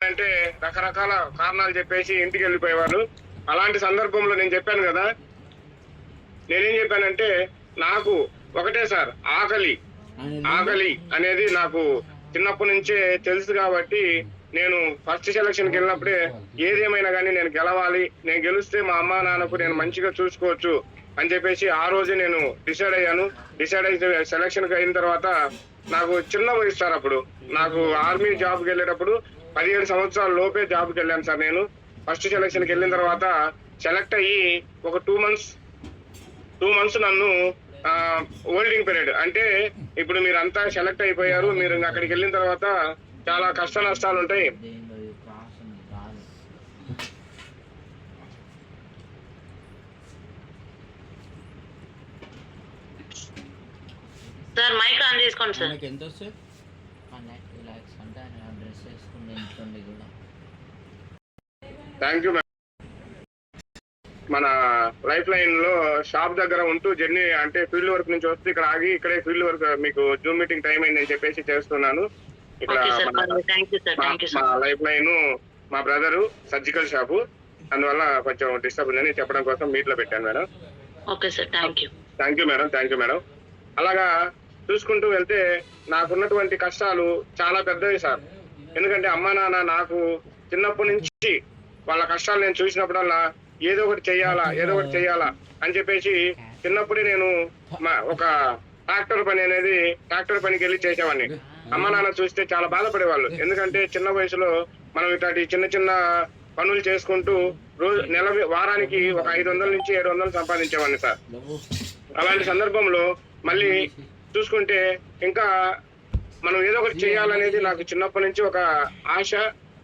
అంటే రకరకాల కారణాలు చెప్పేసి ఇంటికి వెళ్ళిపోయేవాళ్ళు. అలాంటి సందర్భంలో నేను చెప్పాను కదా, నేనేం చెప్పానంటే నాకు ఒకటే సార్, ఆకలి అనేది నాకు చిన్నప్పటి నుంచే తెలుసు కాబట్టి నేను ఫస్ట్ సెలక్షన్కి వెళ్ళినప్పుడే ఏదేమైనా కానీ నేను గెలవాలి, నేను గెలిస్తే మా అమ్మా నాన్నకు నేను మంచిగా చూసుకోవచ్చు అని చెప్పేసి ఆ రోజే నేను డిసైడ్ అయ్యాను. డిసైడ్ అయితే సెలక్షన్కి అయిన తర్వాత నాకు చిన్న వయసు సార్, అప్పుడు నాకు ఆర్మీ జాబ్కి వెళ్ళేటప్పుడు 17 సంవత్సరాల లోపే జాబ్కి వెళ్ళాను సార్. నేను ఫస్ట్ సెలక్షన్కి వెళ్ళిన తర్వాత సెలెక్ట్ అయ్యి ఒక 2 మంత్స్ నన్ను హోల్డింగ్ పీరియడ్, అంటే ఇప్పుడు మీరు అంతా సెలెక్ట్ అయిపోయారు, మీరు అక్కడికి వెళ్ళిన తర్వాత చాలా కష్ట నష్టాలు ఉంటాయి. సార్ మైక్ ఆన్ చేసుకోండి సార్. ఎంత వస్తుంది? 1 lakhs అంటే ఆయన డ్రెస్ వేసుకుంటే ఇంట్లో కూడా. Thank you. మన లైఫ్ లైన్ లో షాప్ దగ్గర ఉంటూ జర్నీ అంటే ఫీల్డ్ వర్క్ నుంచి వస్తే ఇక్కడ ఆగి ఇక్కడే ఫీల్డ్ వర్క్ మీకు జూమ్ మీటింగ్ టైం అయిందని చెప్పేసి చేస్తున్నాను. ఇక్కడ మా లైఫ్ లైన్ మా బ్రదరు సర్జికల్ షాపు, అందువల్ల కొంచెం డిస్టర్బ్ ఉందని చెప్పడం కోసం మీట్ లో పెట్టాను madam. Okay sir, thank you madam. అలాగా చూసుకుంటూ వెళ్తే నాకున్నటువంటి కష్టాలు చాలా పెద్దవి సార్. ఎందుకంటే అమ్మా నాన్న నాకు చిన్నప్పటి నుంచి వాళ్ళ కష్టాలు నేను చూసినప్పుడల్లా ఏదో ఒకటి చెయ్యాలా అని చెప్పేసి చిన్నప్పుడే నేను ఒక ట్రాక్టర్ పనికి వెళ్ళి చేసేవాడిని. అమ్మ నాన్న చూస్తే చాలా బాధపడేవాళ్ళు. ఎందుకంటే చిన్న వయసులో మనం ఇట్లాంటి చిన్న పనులు చేసుకుంటూ వారానికి ఒక 500 నుంచి 700 సంపాదించేవాడిని సార్. అలాంటి సందర్భంలో మళ్ళీ చూసుకుంటే ఇంకా మనం ఏదో ఒకటి చేయాలనేది నాకు చిన్నప్పటి నుంచి ఒక ఆశ.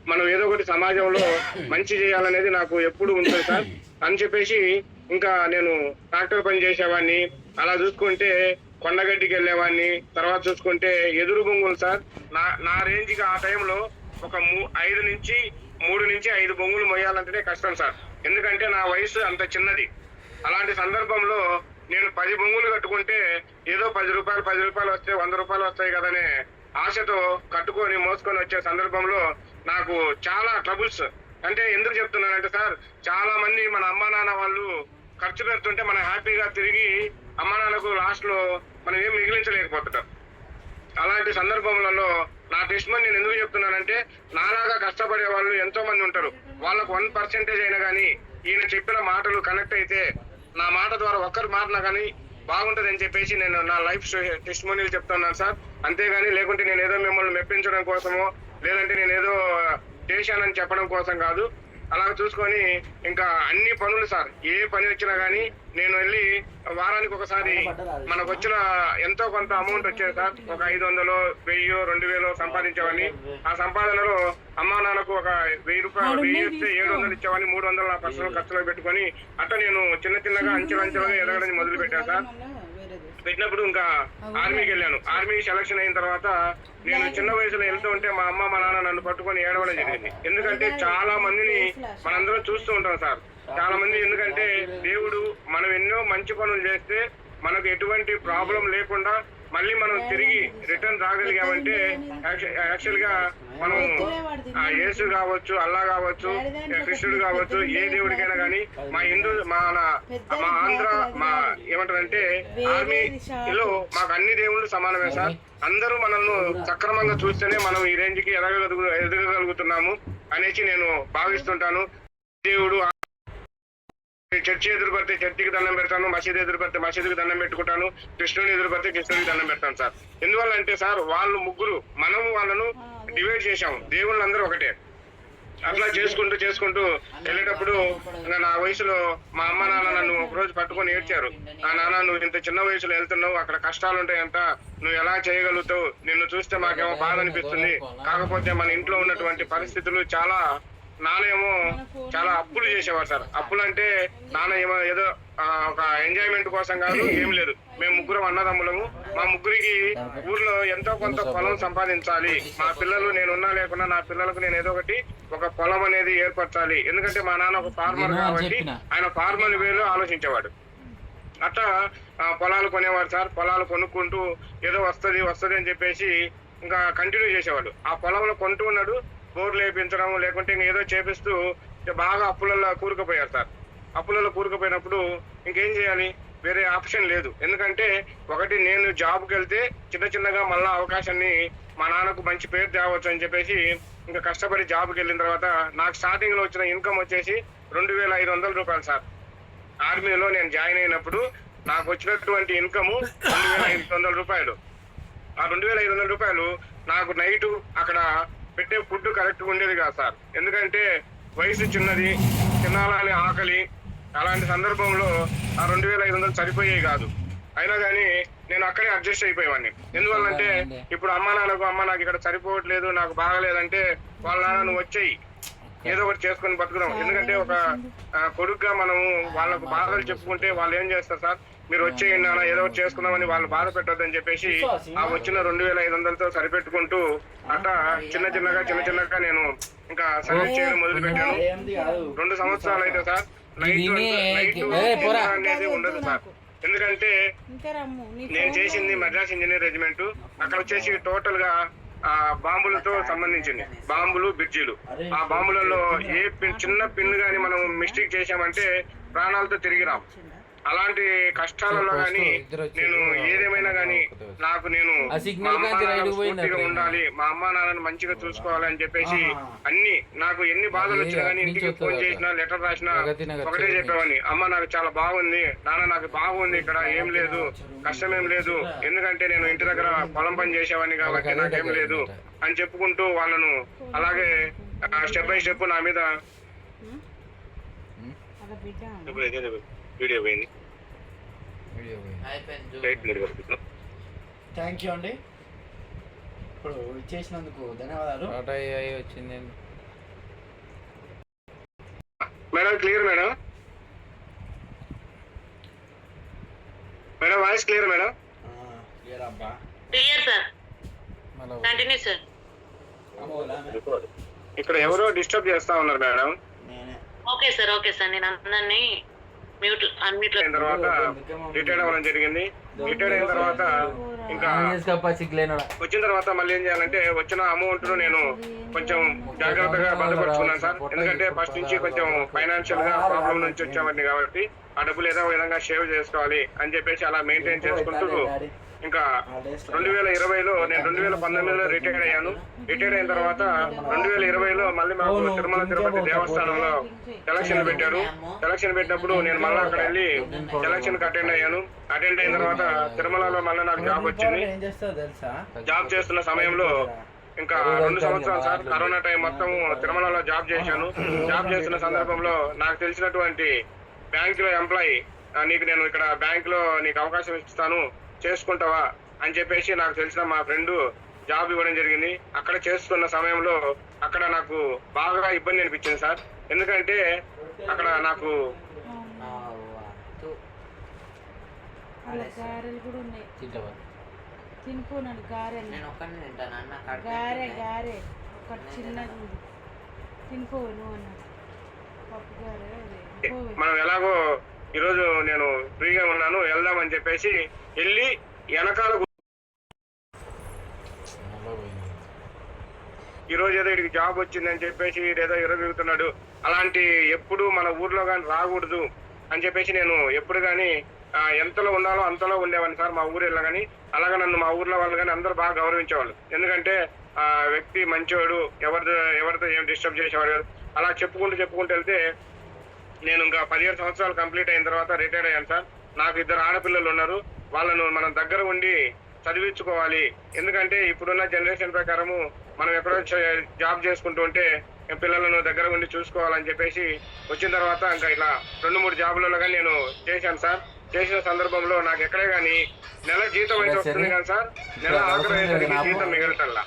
మనం ఏదో ఒకటి సమాజంలో మంచి చేయాలనేది నాకు ఎప్పుడు ఉంటుంది సార్ అని చెప్పేసి ఇంకా నేను ట్రాక్టర్ పని చేసేవాడిని. అలా చూసుకుంటే కొండగడ్డికి వెళ్ళేవాడిని. తర్వాత చూసుకుంటే ఎదురు బొంగులు సార్, నా రేంజ్కి ఆ టైంలో ఒక 3 నుంచి 5 బొంగులు మొయ్యాలంటేనే కష్టం సార్. ఎందుకంటే నా వయసు అంత చిన్నది. అలాంటి సందర్భంలో నేను 10 బొంగులు కట్టుకుంటే ఏదో 10 రూపాయలు వస్తే 100 రూపాయలు వస్తాయి కదనే ఆశతో కట్టుకొని మోసుకొని వచ్చే సందర్భంలో నాకు చాలా ట్రబుల్స్. అంటే ఎందుకు చెప్తున్నానంటే సార్, చాలా మంది మన అమ్మా నాన్న వాళ్ళు ఖర్చు పెడుతుంటే మనం హ్యాపీగా తిరిగి అమ్మా నాన్నకు లాస్ట్ లో మనం ఏం మిగిలించలేకపోతుంటాం. అలాంటి సందర్భంలో నా టెస్టిమనీ నేను ఎందుకు చెప్తున్నానంటే, నాలాగా కష్టపడే వాళ్ళు ఎంతో మంది ఉంటారు. వాళ్ళకు 1% అయినా కానీ ఈయన చెప్పిన మాటలు కనెక్ట్ అయితే నా మాట ద్వారా ఒక్కరి మాటన కానీ బాగుంటది అని చెప్పేసి నేను నా లైఫ్ టెస్టిమోనీలు చెప్తున్నాను సార్. అంతేగాని లేకుంటే నేను ఏదో మిమ్మల్ని మెప్పించడం కోసమో లేదంటే నేను ఏదో చేశానని చెప్పడం కోసం కాదు. అలా చూసుకొని ఇంకా అన్ని పనులు సార్, ఏ పని వచ్చినా కానీ నేను వెళ్ళి వారానికి ఒకసారి మనకు వచ్చిన ఎంతో కొంత అమౌంట్ వచ్చేది సార్. ఒక 500, 1000, 2000 సంపాదించేవాడిని. ఆ సంపాదనలో అమ్మా నాన్నకు ఒక 1000 రూపాయలు ఇస్తే 700 ఇచ్చేవాడిని. 300 నా పర్సనల్ ఖర్చులో పెట్టుకొని అట్లా నేను చిన్నగా అంచెలంచెలుగా ఎదగడం మొదలు పెట్టాను సార్. పెట్టినప్పుడు ఇంకా ఆర్మీకి వెళ్ళాను. ఆర్మీ సెలక్షన్ అయిన తర్వాత నేను చిన్న వయసులో వెళ్తూ ఉంటే మా అమ్మ మా నాన్న నన్ను పట్టుకొని ఏడవడం జరిగింది. ఎందుకంటే చాలా మందిని మనందరం చూస్తూ ఉంటాం సార్. చాలా మంది, ఎందుకంటే దేవుడు మనం ఎన్నో మంచి పనులు చేస్తే మనకు ఎటువంటి ప్రాబ్లం లేకుండా మళ్ళీ మనం తిరిగి రిటర్న్ రాగలిగామంటే యాక్చువల్ గా మనం యేసు కావచ్చు, అల్లా కావచ్చు, కృష్ణుడు కావచ్చు, ఏ దేవుడికైనా కానీ మా ఆంధ్ర ఏమంటారంటే ఆర్మీలో మాకు అన్ని దేవుళ్ళు సమానమే సార్. అందరూ మనల్ని సక్రమంగా చూస్తేనే మనం ఈ రేంజ్ కి ఎదగగలుగుతున్నాము అనేసి నేను భావిస్తుంటాను. దేవుడు చర్చి ఎదురు పడితే చర్చికి దండం పెడతాను, మసీదు ఎదురు పడితే మసీదుకి దండం పెట్టుకుంటాను, కృష్ణుని ఎదురు పడితే కృష్ణుడికి దండం పెడతాను సార్. ఎందువల్ల అంటే సార్, వాళ్ళు ముగ్గురు మనము వాళ్ళను డివైడ్ చేశాము, దేవుళ్ళందరూ ఒకటే. అట్లా చేసుకుంటూ వెళ్ళేటప్పుడు నా వయసులో మా అమ్మ నాన్న నన్ను ఒక రోజు పట్టుకొని ఏడ్చారు. నాన్న, నువ్వు ఇంత చిన్న వయసులో వెళ్తున్నావు, అక్కడ కష్టాలు ఉంటాయంట, నువ్వు ఎలా చేయగలుగుతావు, నిన్ను చూస్తే మాకేమో బాధ అనిపిస్తుంది. కాకపోతే మన ఇంట్లో ఉన్నటువంటి పరిస్థితులు నాన్న ఏమో చాలా అప్పులు చేసేవారు సార్. అప్పులు అంటే నాన్న ఏదో ఒక ఎంజాయ్మెంట్ కోసం కాదు, ఏం లేదు. మేము ముగ్గురం అన్నదమ్ములము. మా ముగ్గురికి ఊర్లో ఎంతో కొంత పొలం సంపాదించాలి. మా పిల్లలు నేనున్నా లేకున్నా నా పిల్లలకు నేను ఏదో ఒక పొలం అనేది ఏర్పరచాలి. ఎందుకంటే మా నాన్న ఒక ఫార్మర్ కాబట్టి ఆయన ఫార్మర్ వేలో ఆలోచించేవాడు. అట్లా పొలాలు కొనేవాడు సార్. పొలాలు కొనుక్కుంటూ ఏదో వస్తుంది అని చెప్పేసి ఇంకా కంటిన్యూ చేసేవాడు. ఆ పొలంలో కొంటూ ఉన్నాడు. బోర్లు వేయించడం లేకుంటే ఏదో చేపిస్తూ బాగా అప్పులలో కూరుకుపోయారు సార్. అప్పులలో కూరుకుపోయినప్పుడు ఇంకేం చేయాలి, వేరే ఆప్షన్ లేదు. ఎందుకంటే ఒకటి నేను జాబ్కి వెళ్తే చిన్నగా మళ్ళా అవకాశాన్ని మా నాన్నకు మంచి పేరు తేవచ్చు అని చెప్పేసి ఇంకా కష్టపడి జాబ్కి వెళ్ళిన తర్వాత నాకు స్టార్టింగ్ లో వచ్చిన ఇన్కమ్ వచ్చేసి 2,500 రూపాయలు సార్. ఆర్మీలో నేను జాయిన్ అయినప్పుడు నాకు వచ్చినటువంటి ఇన్కమ్ 2,500 రూపాయలు. ఆ 2,500 రూపాయలు నాకు నైట్ అక్కడ పెట్టే ఫుడ్ కరెక్ట్ ఉండేది కాదు సార్. ఎందుకంటే వయసు చిన్నది, తినాలని ఆకలి, అలాంటి సందర్భంలో ఆ 2,500 సరిపోయేవి కాదు. అయినా కానీ నేను అక్కడే అడ్జస్ట్ అయిపోయేవాడిని. ఎందువల్లంటే ఇప్పుడు అమ్మ నాకు ఇక్కడ సరిపోవట్లేదు, నాకు బాగలేదంటే వాళ్ళ నాన్న నువ్వు వచ్చేయి ఏదో ఒకటి చేసుకొని బతుకుదాం. ఎందుకంటే ఒక కొడుకుగా మనము వాళ్ళకు బాధలు చెప్పుకుంటే వాళ్ళు ఏం చేస్తారు సార్, మీరు వచ్చేయండి నాన్న ఏదో ఒకటి చేసుకుందామని వాళ్ళు బాధ పెట్టొద్దని చెప్పేసి ఆ వచ్చిన 2,500తో సరిపెట్టుకుంటూ అట్లా చిన్నగా నేను ఇంకా సర్వీస్ చేయడం మొదలు పెట్టాను. 2 సంవత్సరాలు అయితే సార్ నైట్ అనేది ఉండదు సార్. ఎందుకంటే నేను చేసింది మద్రాస్ ఇంజనీర్ రెజిమెంట్. అక్కడ వచ్చేసి టోటల్ గా బాంబులతో సంబంధించింది, బాంబులు బ్రిడ్జిలు. ఆ బాంబులలో ఏ చిన్న పిన్ గాని మనం మిస్టేక్ చేశామంటే ప్రాణాలతో తిరిగి రాం. అలాంటి కష్టాలలో గానీ నేను ఏదేమైనా గానీ నేను మా అమ్మ నాన్న పూర్తిగా ఉండాలి, మా అమ్మ నాన్నని మంచిగా చూసుకోవాలి అని చెప్పేసి అన్ని నాకు ఎన్ని బాధలు వచ్చినా గానీ ఇంటికి ఫోన్ చేసినా లెటర్ రాసినా ఒకటే చెప్పేవాడిని, అమ్మ నాకు చాలా బాగుంది, నాన్న నాకు బాగుంది, ఇక్కడ ఏం లేదు, కష్టం ఏం లేదు, ఎందుకంటే నేను ఇంటి దగ్గర పొలం పని చేసేవాడిని కాబట్టి నాకేం లేదు అని చెప్పుకుంటూ వాళ్ళను అలాగే స్టెప్ బై స్టెప్ నా మీద వీడియో పోయింది. థ్యాంక్ యూ అండి, ఇప్పుడు చేసినందుకు ధన్యవాదాలు. వచ్చిందండి madam, clear madam, voice clear madam? Clear అబ్బా, క్లియర్ సార్, కంటిన్యూ సార్. ఇక్కడ ఎవరో డిస్టర్బ్ చేస్తా ఉన్నారు మేడం. ఓకే సార్, నేను అందరినీ అన్నిట్లో అయిన తర్వాత రిటైర్డ్ అవ్వడం జరిగింది. రిటైర్డ్ అయిన తర్వాత ఇంకా వచ్చిన తర్వాత మళ్ళీ ఏం చేయాలంటే వచ్చిన అమౌంట్ ను నేను కొంచెం జాగ్రత్తగా భద్రపరుచుకున్నాను సార్. ఎందుకంటే ఫస్ట్ నుంచి కొంచెం ఫైనాన్షియల్ గా ప్రాబ్లం నుంచి వచ్చామండి కాబట్టి ఆ డబ్బులు ఏదో విధంగా సేవ్ చేసుకోవాలి అని చెప్పేసి అలా మెయింటైన్ చేసుకుంటూ ఇంకా 2020లో నేను 2019లో రిటైర్డ్ అయ్యాను. రిటైర్డ్ అయిన తర్వాత 2020లో మళ్ళీ మాకు తిరుమల తిరుపతి దేవస్థానంలో ఎలక్షన్ పెట్టారు. ఎలక్షన్ పెట్టినప్పుడు నేను మళ్ళీ అక్కడ వెళ్ళి ఎలక్షన్ కి అటెండ్ అయ్యాను. అటెండ్ అయిన తర్వాత తిరుమలలో మళ్ళీ నాకు జాబ్ వచ్చింది. జాబ్ చేస్తున్న సమయంలో ఇంకా 2 సంవత్సరాలు సార్ కరోనా టైం మొత్తం తిరుమలలో జాబ్ చేశాను. జాబ్ చేస్తున్న సందర్భంలో నాకు తెలిసినటువంటి బ్యాంక్ లో ఎంప్లాయీ, నేను ఇక్కడ బ్యాంక్ లో నీకు అవకాశం ఇస్తాను చేసుకుంటావా అని చెప్పేసి నాకు తెలిసిన మా ఫ్రెండ్ జాబ్ ఇవ్వడం జరిగింది. అక్కడ చేస్తున్న సమయంలో అక్కడ నాకు బాగా ఇబ్బంది అనిపించింది సార్. ఎందుకంటే అక్కడ నాకు మనం ఎలాగో ఈరోజు నేను ఫ్రీగా ఉన్నాను వెళ్దామని చెప్పేసి వెళ్ళి వెనకాల ఈరోజు ఏదో వీడికి జాబ్ వచ్చిందని చెప్పేసి ఏదో ఇరగలుగుతున్నాడు అలాంటి ఎప్పుడు మన ఊర్లో కానీ రాకూడదు అని చెప్పేసి నేను ఎప్పుడు కానీ ఎంతలో ఉండాలో అంతలో ఉండేవాడిని సార్. మా ఊరు వెళ్ళా కానీ అలాగే నన్ను మా ఊర్లో వాళ్ళు కానీ అందరూ బాగా గౌరవించేవాళ్ళు. ఎందుకంటే ఆ వ్యక్తి మంచివాడు, ఎవరితో ఏం డిస్టర్బ్ చేసేవాడు కాదు. అలా చెప్పుకుంటూ వెళ్తే నేను ఇంకా 17 సంవత్సరాలు కంప్లీట్ అయిన తర్వాత రిటైర్డ్ అయ్యాను సార్. నాకు 2 ఆడపిల్లలు ఉన్నారు. వాళ్ళను మనం దగ్గర ఉండి చదివించుకోవాలి. ఎందుకంటే ఇప్పుడున్న జనరేషన్ ప్రకారము మనం ఎక్కడో జాబ్ చేసుకుంటూ ఉంటే పిల్లలను దగ్గర ఉండి చూసుకోవాలని చెప్పేసి వచ్చిన తర్వాత ఇంకా ఇలా 2-3 జాబులలో కానీ నేను చేశాను సార్. చేసిన సందర్భంలో నాకు ఎక్కడే కానీ నెల జీతం అయితే వస్తుంది కానీ సార్ నెల ఆఖరి అయ్యేసరికి జీతం మిగలటల్లా.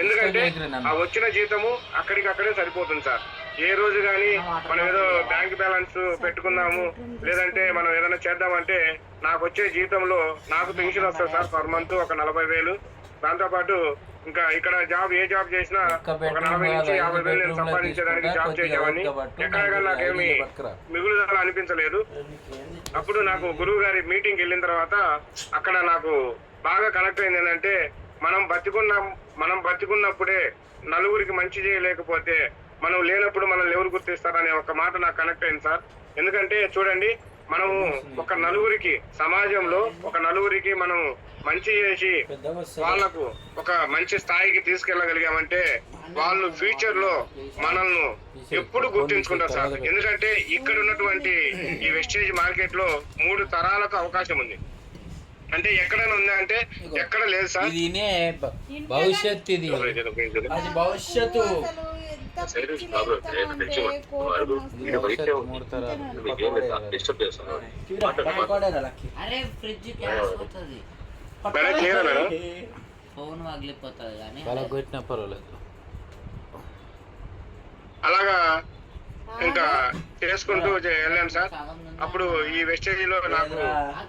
ఎందుకంటే ఆ వచ్చిన జీతము అక్కడికక్కడే సరిపోతుంది సార్. ఏ రోజు కానీ మనం ఏదో బ్యాంక్ బ్యాలెన్స్ పెట్టుకుందాము లేదంటే మనం ఏదైనా చేద్దామంటే నాకు వచ్చే జీతంలో నాకు పెన్షన్ వస్తుంది సార్ పర్ మంత్ ఒక 40,000. దాంతో పాటు ఇంకా ఇక్కడ ఏ జాబ్ చేసినా ఒక 40 నుంచి 50,000 నేను సంపాదించడానికి జాబ్ చేసేవాడిని. ఎక్కడ నాకేమి మిగులుదల అనిపించలేదు. అప్పుడు నాకు గురువు గారి మీటింగ్ వెళ్ళిన తర్వాత అక్కడ నాకు బాగా కనెక్ట్ అయింది ఏంటంటే మనం బతికున్నప్పుడే నలుగురికి మంచి చేయలేకపోతే మనం లేనప్పుడు మనల్ని ఎవరు గుర్తిస్తారనే ఒక మాట నాకు కనెక్ట్ అయింది సార్. ఎందుకంటే చూడండి, మనము ఒక నలుగురికి సమాజంలో ఒక నలుగురికి మనం మంచి చేసి వాళ్ళకు ఒక మంచి స్థాయికి తీసుకెళ్ళగలిగామంటే వాళ్ళు ఫ్యూచర్ లో మనల్ని ఎప్పుడు గుర్తించుకుంటారు సార్. ఎందుకంటే ఇక్కడ ఉన్నటువంటి ఈ వెస్టేజ్ మార్కెట్ లో 3 తరాలకు అవకాశం ఉంది. అంటే ఎక్కడైనా ఉందా అంటే ఎక్కడ లేదు సార్. భవిష్యత్తు ఇది, అది భవిష్యత్తు. అరే ఫ్రిడ్జ్ గ్యాస్ పోతుంది, మేడం క్లియరా మేడం? ఫోన్ పగిలిపోతుంది కానీ వాళ్ళకి కొట్టినా పర్వాలేదు. అలాగా ఇంకా చేసుకుంటూ వెళ్ళాను సార్. అప్పుడు ఈ వెస్టేజ్ లో నాకు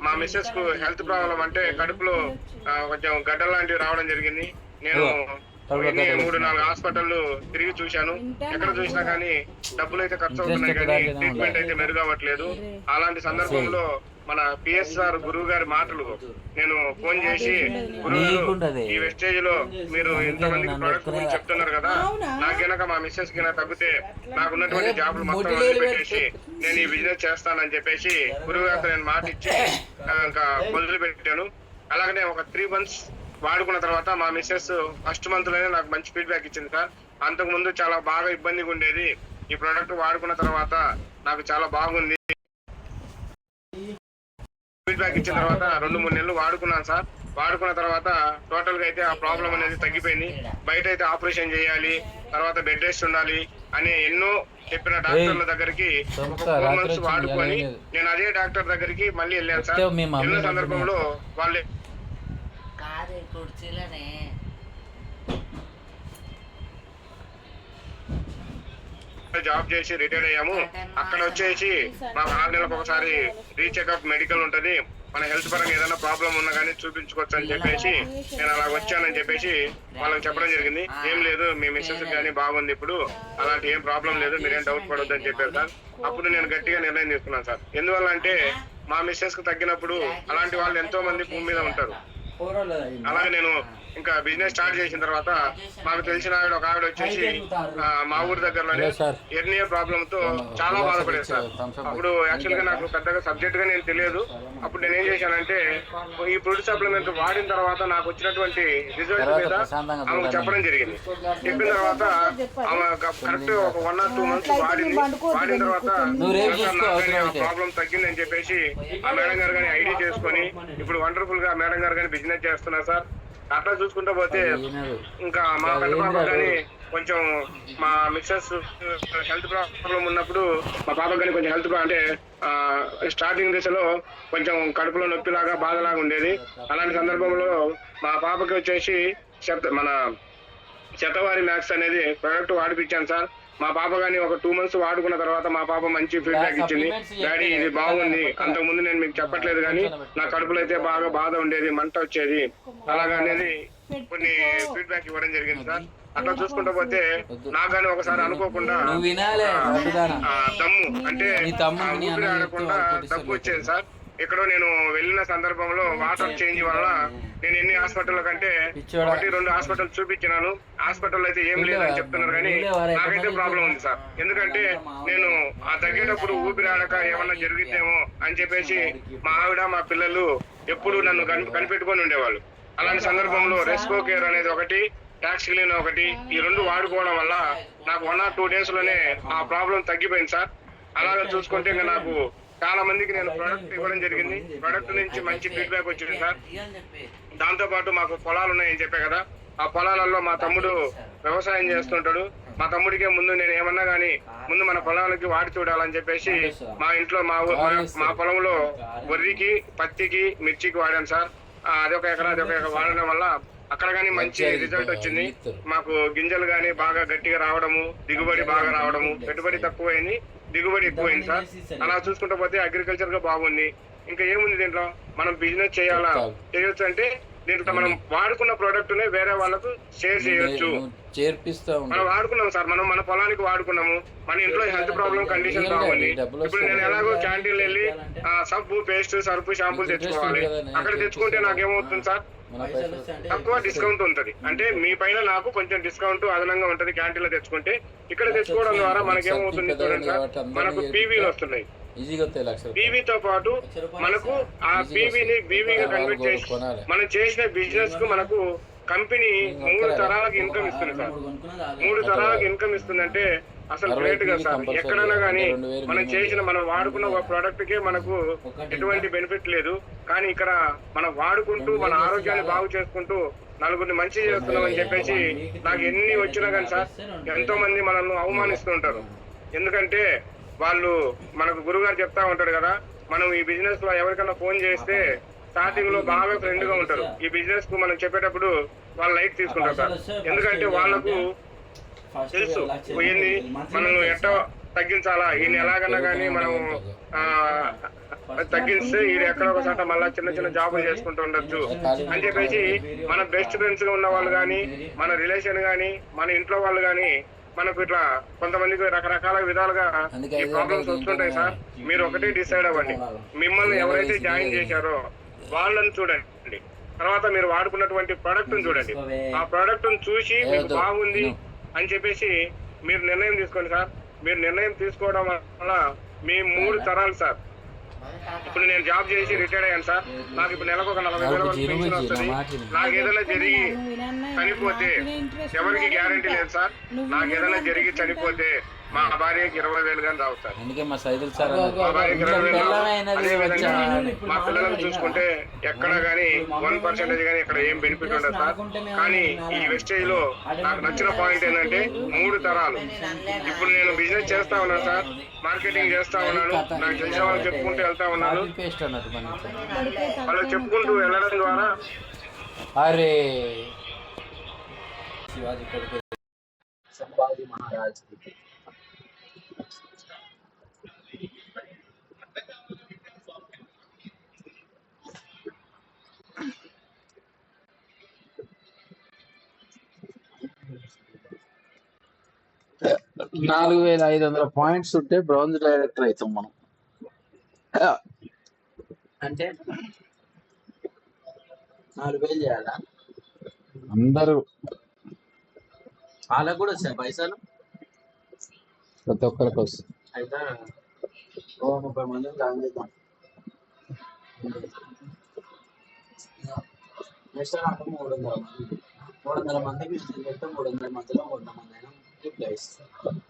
మా మిస్సెస్ కు హెల్త్ ప్రాబ్లం అంటే కడుపులో కొంచెం గడ్డ లాంటివి రావడం జరిగింది. నేను 3-4 హాస్పిటల్లు తిరిగి చూశాను. ఎక్కడ చూసినా కానీ డబ్బులు అయితే ఖర్చు అవుతున్నాయి కానీ ట్రీట్మెంట్ అయితే మెరుగవ్వట్లేదు. అలాంటి సందర్భంలో మన పిఎస్ఆర్ గురువు గారి మాటలు నేను ఫోన్ చేసి, గురువు ఈ వెస్టేజ్ లో మీరు ఇంతమందికి ప్రొడక్ట్ గురించి చెప్తున్నారు కదా, నాకు గనక మా మిస్సెస్ గిన తగ్గితే నాకున్నటువంటి జాబులు మొత్తం వదిలిపెట్టేసి నేను ఈ బిజినెస్ చేస్తానని చెప్పేసి గురువు గారితో నేను మాట ఇచ్చి ఇంకా మొదలు పెట్టాను. అలాగనే ఒక 3 months వాడుకున్న తర్వాత మా మిస్సెస్ ఫస్ట్ మంత్ లోనే నాకు మంచి ఫీడ్బ్యాక్ ఇచ్చింది సార్. అంతకు ముందు చాలా బాగా ఇబ్బందిగా ఉండేది. ఈ ప్రోడక్ట్ వాడుకున్న తర్వాత నాకు చాలా బాగుంది. ఫీడ్బ్యాక్ ఇచ్చిన తర్వాత 2-3 నెలలు వాడుకున్నాను సార్. వాడుకున్న తర్వాత టోటల్ గా అయితే ఆ ప్రాబ్లం అనేది తగ్గిపోయింది. బయట అయితే ఆపరేషన్ చేయాలి, తర్వాత బెడ్ రెస్ట్ ఉండాలి అని ఎన్నో చెప్పిన డాక్టర్ల దగ్గరికి ఒక 4 months వాడుకొని నేను అదే డాక్టర్ దగ్గరికి మళ్ళీ వెళ్ళాను సార్. ఎన్నో సందర్భంలో వాళ్ళు కాదు కుర్చీలనే జాబ్ చేసి రిటైర్ అయ్యాము. అక్కడ వచ్చేసి మాకు 6 నెలలకు ఒకసారి రీచెకప్ మెడికల్ ఉంటది, మన హెల్త్ పరంగా ఏదైనా ప్రాబ్లం ఉన్నా కానీ చూపించుకోవచ్చు అని చెప్పేసి నేను అలా వచ్చానని చెప్పేసి వాళ్ళకి చెప్పడం జరిగింది. ఏం లేదు, మీ మిస్సెస్ కానీ బాగుంది, ఇప్పుడు అలాంటి ఏం ప్రాబ్లం లేదు, మీరేం డౌట్ పడొద్దు అని చెప్పారు సార్. అప్పుడు నేను గట్టిగా నిర్ణయం తీసుకున్నాను సార్. ఎందువల్ల అంటే మా మిస్సెస్ కు తగ్గినప్పుడు అలాంటి వాళ్ళు ఎంతో మంది భూమి మీద ఉంటారు. అలాగే నేను ఇంకా బిజినెస్ స్టార్ట్ చేసిన తర్వాత మాకు తెలిసిన ఒక ఆవిడ వచ్చేసి మా ఊరి దగ్గరలోనే ఎర్నియా ప్రాబ్లమ్ తో చాలా బాధపడేది సార్. అప్పుడు యాక్చువల్ గా నాకు పెద్దగా సబ్జెక్ట్ గా నేను తెలియదు. అప్పుడు నేను ఏం చేశానంటే ఈ ఫుడ్ సప్లిమెంట్ వాడిన తర్వాత నాకు వచ్చినటువంటి రిజల్ట్ మీద ఆమెకు చెప్పడం జరిగింది. చెప్పిన తర్వాత ఆమె కరెక్ట్ ఒక 1 or 2 months వాడిన తర్వాత ప్రాబ్లం తగ్గిందని చెప్పేసి ఆ మేడం గారు కానీ ఐడి చేసుకొని ఇప్పుడు వండర్ఫుల్ గా మేడం గారు కానీ బిజినెస్ చేస్తున్నారు సార్. అట్లా చూసుకుంటా పోతే ఇంకా మా పెద్ద పాప కానీ కొంచెం మా మిస్సెస్ హెల్త్ ప్రాబ్లం ఉన్నప్పుడు మా పాప కానీ కొంచెం హెల్త్ అంటే స్టార్టింగ్ దశలో కొంచెం కడుపులో నొప్పిలాగా బాధలాగా ఉండేది. అలాంటి సందర్భంలో మా పాపకి వచ్చేసి మన శతవారి మ్యాక్స్ అనేది ప్రొడక్ట్ వాడిపించాను సార్. మా పాప కానీ ఒక 2 months వాడుకున్న తర్వాత మా పాప మంచి ఫీడ్బ్యాక్ ఇచ్చింది. డాడీ ఇది బాగుంది, అంతకు ముందు నేను మీకు చెప్పట్లేదు కానీ నా కడుపులో అయితే బాగా బాధ ఉండేది, మంట వచ్చేది, అలాగా అనేది కొన్ని ఫీడ్బ్యాక్ ఇవ్వడం జరిగింది సార్. అట్లా చూసుకుంటా పోతే నాకు కానీ ఒకసారి అనుకోకుండా దమ్ము అంటే ఊపిరి ఆడకుండా దగ్గు వచ్చేది సార్. ఎక్కడో నేను వెళ్ళిన సందర్భంలో వాటర్ చేంజ్ వల్ల నేను ఎన్ని హాస్పిటల్ కంటే 1-2 హాస్పిటల్ చూపించినాను. హాస్పిటల్ అయితే ఏం లేదని చెప్తున్నారు కానీ నాకైతే ప్రాబ్లం ఉంది సార్. ఎందుకంటే నేను ఆ తగ్గేటప్పుడు ఊపిరి ఆడక ఏమన్నా జరుగుతామో అని చెప్పేసి మా ఆవిడ మా పిల్లలు ఎప్పుడు నన్ను కనిపెట్టుకొని ఉండేవాళ్ళు. అలాంటి సందర్భంలో రెస్కో కేర్ అనేది ఒకటి, టాక్స్ క్లీన్ ఒకటి, ఈ 2 వాడుకోవడం వల్ల నాకు 1 or 2 days లోనే ఆ ప్రాబ్లం తగ్గిపోయింది సార్. అలాగే చూసుకుంటే ఇంకా నాకు చాలా మందికి నేను ప్రోడక్ట్ ఇవ్వడం జరిగింది. ప్రోడక్ట్ నుంచి మంచి ఫీడ్బ్యాక్ వచ్చింది సార్. దాంతో పాటు మాకు పొలాలు ఉన్నాయని చెప్పే కదా, ఆ పొలాలలో మా తమ్ముడు వ్యవసాయం చేస్తుంటాడు. మా తమ్ముడికే ముందు నేను ఏమన్నా గానీ ముందు మన పొలాలకి వాడి చూడాలని చెప్పేసి మా ఇంట్లో మా పొలంలో వరికి, పత్తికి, మిర్చికి వాడాను సార్. అదొక ఎకరా వాడడం వల్ల అక్కడ కానీ మంచి రిజల్ట్ వచ్చింది. మాకు గింజలు కానీ బాగా గట్టిగా రావడము, దిగుబడి బాగా రావడము, పెట్టుబడి తక్కువైంది, దిగుబడి ఎక్కువైంది సార్. అలా చూసుకుంటూ పోతే అగ్రికల్చర్ గా బాగుంది. ఇంకా ఏముంది దీంట్లో, మనం బిజినెస్ చేయొచ్చు అంటే దీంట్లో మనం వాడుకున్న ప్రోడక్ట్ నే వేరే వాళ్ళకు షేర్ చేయొచ్చు. మనం వాడుకున్నాం సార్, మనం మన పొలానికి వాడుకున్నాము, మన ఇంట్లో హెల్త్ ప్రాబ్లం కండిషన్ బాగుంది. ఇప్పుడు నేను ఎలాగో క్యాంటీన్ వెళ్ళి సబ్బు, పేస్ట్, సర్ఫ్, షాంపూలు తెచ్చుకోవాలి. అక్కడ తెచ్చుకుంటే నాకేమవుతుంది సార్, పైసలు వస్తాయి అంటే తక్కువ డిస్కౌంట్ ఉంటది. అంటే మీ పైన నాకు కొంచెం డిస్కౌంట్ అదనంగా ఉంటది క్యాంటీన్ లో తెచ్చుకుంటే. ఇక్కడ తెచ్చుకోవడం ద్వారా మనకేమవుతుంది చూడండి సార్, మనకు పీవీలు వస్తున్నాయి. ఈజీగా వస్తాయి 1,00,000 పీవీతో పాటు మనకు ఆ పీవీని బీవీగా కన్వర్ట్ చేసి మనం చేసిన బిజినెస్ కు మనకు కంపెనీ 3 తరాలకు ఇన్కమ్ ఇస్తుంది సార్. 3 తరాలకు ఇన్కమ్ ఇస్తుందంటే అసలు గ్రేట్ గా సార్. ఎక్కడైనా కానీ మనం చేసిన మనం వాడుకున్న ఒక ప్రోడక్ట్ కే మనకు ఎటువంటి బెనిఫిట్ లేదు, కానీ ఇక్కడ మనం వాడుకుంటూ మన ఆరోగ్యాన్ని బాగు చేసుకుంటూ నలుగురిని మంచి చేస్తున్నాం అని చెప్పేసి నాకు ఎన్ని వచ్చినా కానీ సార్ ఎంతో మంది మనల్ని అవమానిస్తూ ఉంటారు. ఎందుకంటే వాళ్ళు మనకు గురుగారు చెప్తా ఉంటాడు కదా, మనం ఈ బిజినెస్ లో ఎవరికైనా ఫోన్ చేస్తే స్టార్టింగ్ లో బాగా ఫ్రెండ్ గా ఉంటారు. ఈ బిజినెస్ కు మనం చెప్పేటప్పుడు వాళ్ళు లైట్ తీసుకుంటారు సార్. ఎందుకంటే వాళ్ళకు తెలుసు ఏంది మనం ఎట్టో తగ్గించాలా, ఈయన ఎలాగన్నా కానీ మనం తగ్గిస్తే ఈయన ఎక్కడో ఒక చోట మళ్ళీ చిన్న చిన్న జాబులు చేసుకుంటూ ఉండొచ్చు అని చెప్పేసి మన బెస్ట్ ఫ్రెండ్స్ గా ఉన్న వాళ్ళు కానీ, మన రిలేషన్ కానీ, మన ఇంట్లో వాళ్ళు కానీ మనకు ఇట్లా కొంతమందికి రకరకాల విధాలుగా ఈ ప్రాబ్లమ్స్ వస్తుంటాయి సార్. మీరు ఒకటి డిసైడ్ అవ్వండి, మిమ్మల్ని ఎవరైతే జాయిన్ చేశారో వాళ్ళని చూడండి, తర్వాత మీరు వాడుకున్నటువంటి ప్రోడక్ట్ ని చూడండి. ఆ ప్రోడక్ట్ ని చూసి మీకు బాగుంది అని చెప్పేసి మీరు నిర్ణయం తీసుకోండి సార్. మీరు నిర్ణయం తీసుకోవడం వల్ల మీ 3 తరాలు సార్. ఇప్పుడు నేను జాబ్ చేసి రిటైర్ అయ్యాను సార్. నాకు ఇప్పుడు నెలకు ఒక 40,000 పెన్షన్ వస్తుంది. నాకు ఏదైనా జరిగి చనిపోతే ఎవరికి గ్యారంటీ లేదు సార్. నాకు ఏదైనా జరిగి చనిపోతే మా భార్యకి 20,000 కానీ రావు సార్. అందుకే మా సైదులు సార్ మా భార్యకి 20,000. అదే విధంగా మా పిల్లలను చూసుకుంటే ఎక్కడ కానీ 1% కానీ ఇక్కడ ఏం బెనిఫిట్ ఉండదు సార్. కానీ ఈ వెస్టేజ్ లో నాకు నచ్చిన పాయింట్ ఏంటంటే 3 తరాలు. ఇప్పుడు నేను బిజినెస్ చేస్తా ఉన్నాను సార్, మార్కెటింగ్ చేస్తా ఉన్నాను, నాకు తెలిసిన వాళ్ళు చెప్పుకుంటూ వెళ్తా ఉన్నాను. పేస్ట్ అన్నట్టు వాళ్ళు చెప్పుకుంటూ వెళ్ళడం ద్వారా అరే శివాజీ కొడుకు సంభాజీ మహారాజ్ 4,500 పాయింట్స్ ఉంటే బ్రౌన్స్ డైరెక్టర్ అవుతాం మనం. అంటే 4,000 చేయాలా? అందరూ వాళ్ళకు కూడా వస్తాయి పైసలు? ప్రతి ఒక్కరికి వస్తుంది. అయితే 30 మందిని జాయిన్ చేద్దాం. నెక్స్ట్ అంటే 300 మంది. 300 మందికి విజిట్ పెడితే 300 మందిలో 100 మంది అయినా రిప్లై ఇస్తారు.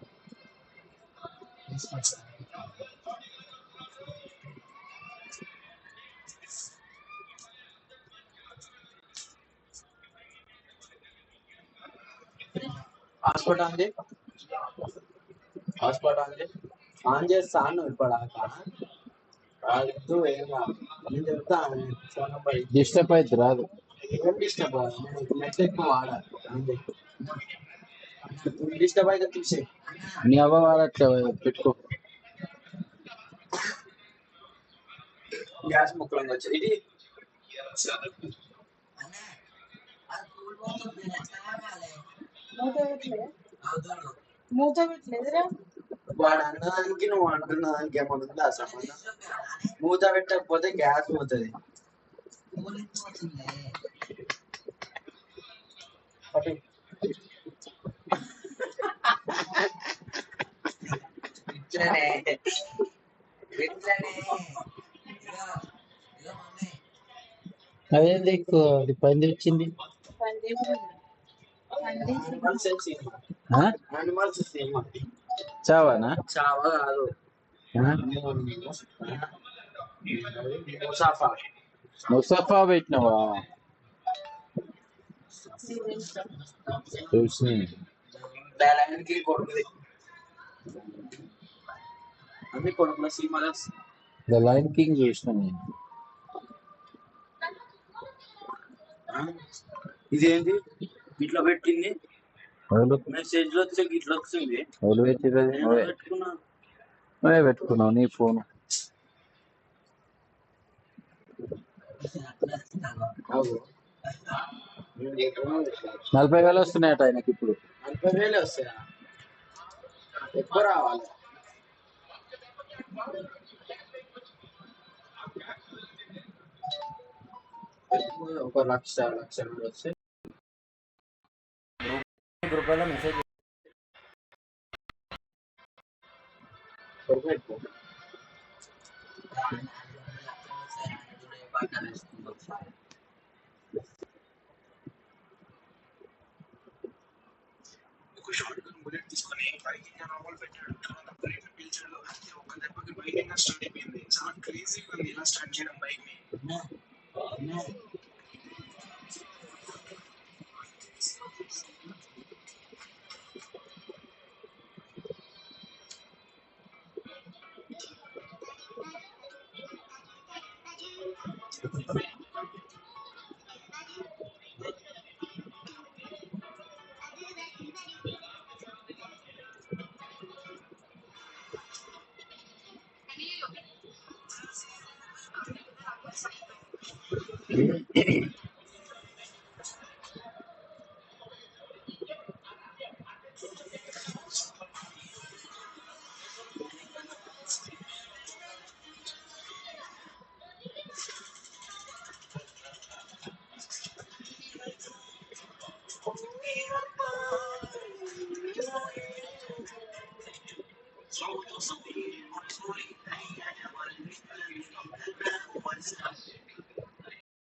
హాస్పిటల్ అంది, హాస్పిటల్ అంది ఆన్ చేస్తాను ఇప్పడాక రాదు. ఏం కాదు, నేను చెప్తాను ఫోన్ నెంబర్ డిస్టర్బ్ అయితే రాదు. ఏం డిస్టర్బ్ అవ్వదు. నెట్ ఎక్కువ వాడాలి, అంతే. డిస్టర్బ్ అయితే తీసే నీ అవ్వ వాడట్లే పెట్టుకో. గ్యాస్ ముక్కలు వచ్చాయి. ఇది వాడు అన్నదానికి నువ్వు అంటున్నదానికి ఏమన్నా సంబంధం? మూత పెట్టకపోతే గ్యాస్ పోతుంది. అదేంది అది పని వచ్చింది. యానిమల్స్ సినిమా చావానా? చావా కాదు, ముసాఫా. ముసఫా పెట్టినావా? చూసి బ్యాలెన్కి కొడుకుది అన్ని కొడుకుల సినిమా. ద లయన్ కింగ్ చూసిన నేను. ఇదేంటి ఇట్లా పెట్టింది? ఎవరు మెసేజ్ లో వచ్చే ఇట్లా వచ్చింది. ఎవరు పెట్టిరు? పెట్టుకున్నా, నువ్వే పెట్టుకున్నావు నీ ఫోను. 40,000 వస్తున్నాయట ఆయనకి ఇప్పుడు. 40,000 వస్తాయా? ఎక్కువ రావాలి. ఒక లక్ష వస్తే గ్రూప్లో మెసేజ్ పెట్టుకో. ఒక షార్ట్ గన్ బుల్లెట్ తీసుకొని పైకి నార్మల్ పెట్టాడు. తర్వాత బయట పిలిచాడు. అంతే ఒక్క దెబ్బకి బైక్ ఇంకా స్టార్ట్ అయిపోయింది. చాలా క్రేజీగా ఉంది ఇలా స్టార్ట్ చేయడం బైక్ ని.